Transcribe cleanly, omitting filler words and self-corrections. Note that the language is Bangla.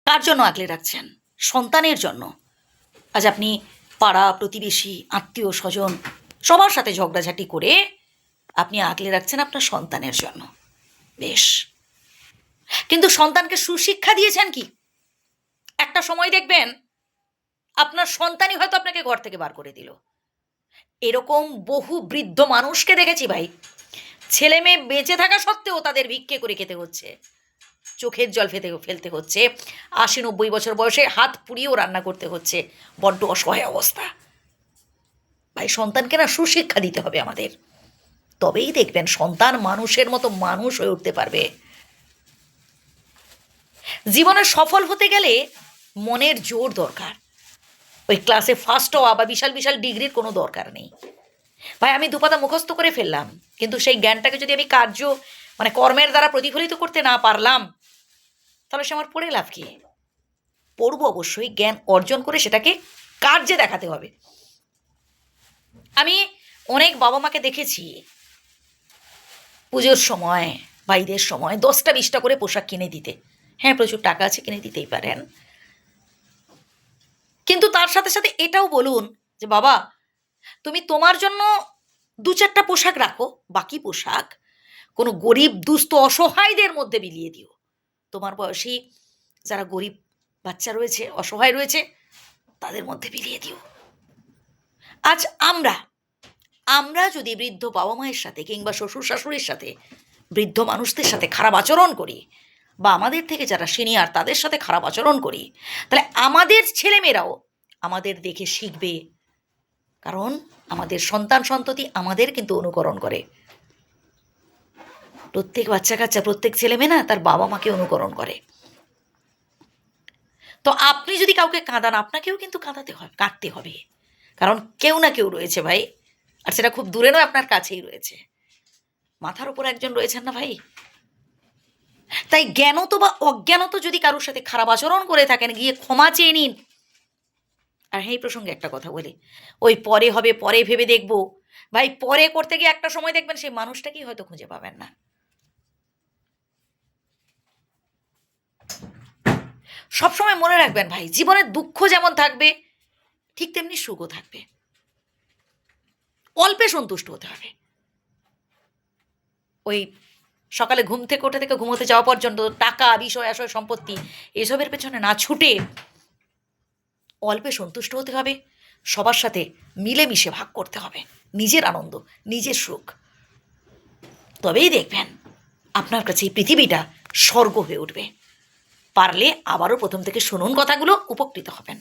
কার জন্য আগলে রাখছেন? সন্তানের জন্য। আজ আপনি পাড়া প্রতিবেশী আত্মীয় স্বজন সবার সাথে ঝগড়াঝাটি করে আপনি আগলে রাখছেন আপনার সন্তানের জন্য। বেশ, কিন্তু সন্তানকে সুশিক্ষা দিয়েছেন কি? একটা সময় দেখবেন আপনার সন্তানই হয়তো আপনাকে ঘর থেকে বার করে দিল। এরকম বহু বৃদ্ধ মানুষকে দেখেছি ভাই, ছেলে মেয়ে বেঁচে থাকা সত্ত্বেও তাদের ভিক্ষে করে খেতে হচ্ছে, চোখের জল ফেলতে হচ্ছে, ৮০-৯০ বছর বয়সে হাত পুড়িয়েও রান্না করতে হচ্ছে, বড্ড অসহায় অবস্থা। ভাই, সন্তানকে না সুশিক্ষা দিতে হবে আমাদের, তবেই দেখবেন সন্তান মানুষের মতো মানুষ হয়ে উঠতে পারবে। জীবনে সফল হতে গেলে মনের জোর দরকার। ওই ক্লাসে ফার্স্ট হওয়া বা বিশাল বিশাল ডিগ্রির কোনো দরকার নেই। ভাই, আমি দুপাতা মুখস্থ করে ফেললাম, কিন্তু সেই জ্ঞানটাকে যদি আমি কর্মের দ্বারা প্রতিফলিত করতে না পারলাম, তাহলে সে আমার পড়ে লাভ কি? পড়বো অবশ্যই, জ্ঞান অর্জন করে সেটাকে কার্যে দেখাতে হবে। আমি অনেক বাবা মাকে দেখেছি পুজোর সময় বা ঈদের সময় 10টা-20টা করে পোশাক কিনে দিতে। হ্যাঁ, প্রচুর টাকা আছে, কিনে দিতেই পারেন, কিন্তু তার সাথে সাথে এটাও বলুন যে বাবা, তুমি তোমার জন্য 2-4টা পোশাক রাখো, বাকি পোশাক কোনো গরিব দুস্থ অসহায়দের মধ্যে বিলিয়ে দিও। তোমার বয়সী যারা গরিব বাচ্চা রয়েছে, অসহায় রয়েছে, তাদের মধ্যে বিলিয়ে দিও। আজ আমরা যদি বৃদ্ধ বাবা মায়ের সাথে কিংবা শ্বশুর শাশুড়ির সাথে, বৃদ্ধ মানুষদের সাথে খারাপ আচরণ করি, বা আমাদের থেকে যারা সিনিয়র তাদের সাথে খারাপ আচরণ করি, তাহলে আমাদের ছেলেমেয়েরাও আমাদের দেখে শিখবে। কারণ আমাদের সন্তান সন্ততি আমাদের কিন্তু অনুকরণ করে। প্রত্যেক বাচ্চা কাচ্চা, প্রত্যেক ছেলেমেয়ে না তার বাবা মাকে অনুকরণ করে। তো আপনি যদি কাউকে কাঁদান, আপনাকেও কিন্তু কাঁদতে হবে। কারণ কেউ না কেউ রয়েছে ভাই, আর সেটা খুব দূরে নয়, আপনার কাছেই রয়েছে। মাথার উপর একজন রয়েছেন না ভাই। তাই জ্ঞানত বা অজ্ঞানত যদি কারোর সাথে খারাপ আচরণ করে থাকেন, গিয়ে ক্ষমা চেয়ে নিন। আর এই প্রসঙ্গে একটা কথা বলি, ওই পরে হবে, পরে ভেবে দেখব, ভাই পরে করতে গিয়ে একটা সময় দেখবেন সেই মানুষটাকেই হয়তো খুঁজে পাবেন না। সবসময় মনে রাখবেন ভাই, জীবনে দুঃখ যেমন থাকবে ঠিক তেমনি সুখও থাকবে। অল্পে সন্তুষ্ট হতে হবে। ওই সকালে ঘুম থেকে ওঠে থেকে ঘুমোতে যাওয়া পর্যন্ত টাকা, বিষয় আশয়, সম্পত্তি এসবের পেছনে না ছুটে অল্পে সন্তুষ্ট হতে হবে। সবার সাথে মিলেমিশে ভাগ করতে হবে নিজের আনন্দ, নিজের সুখ। তবেই দেখবেন আপনার কাছে এই পৃথিবীটা স্বর্গ হয়ে উঠবে। পারলে আবারও প্রথম থেকে শুনুন কথাগুলো, উপকৃত হবেন।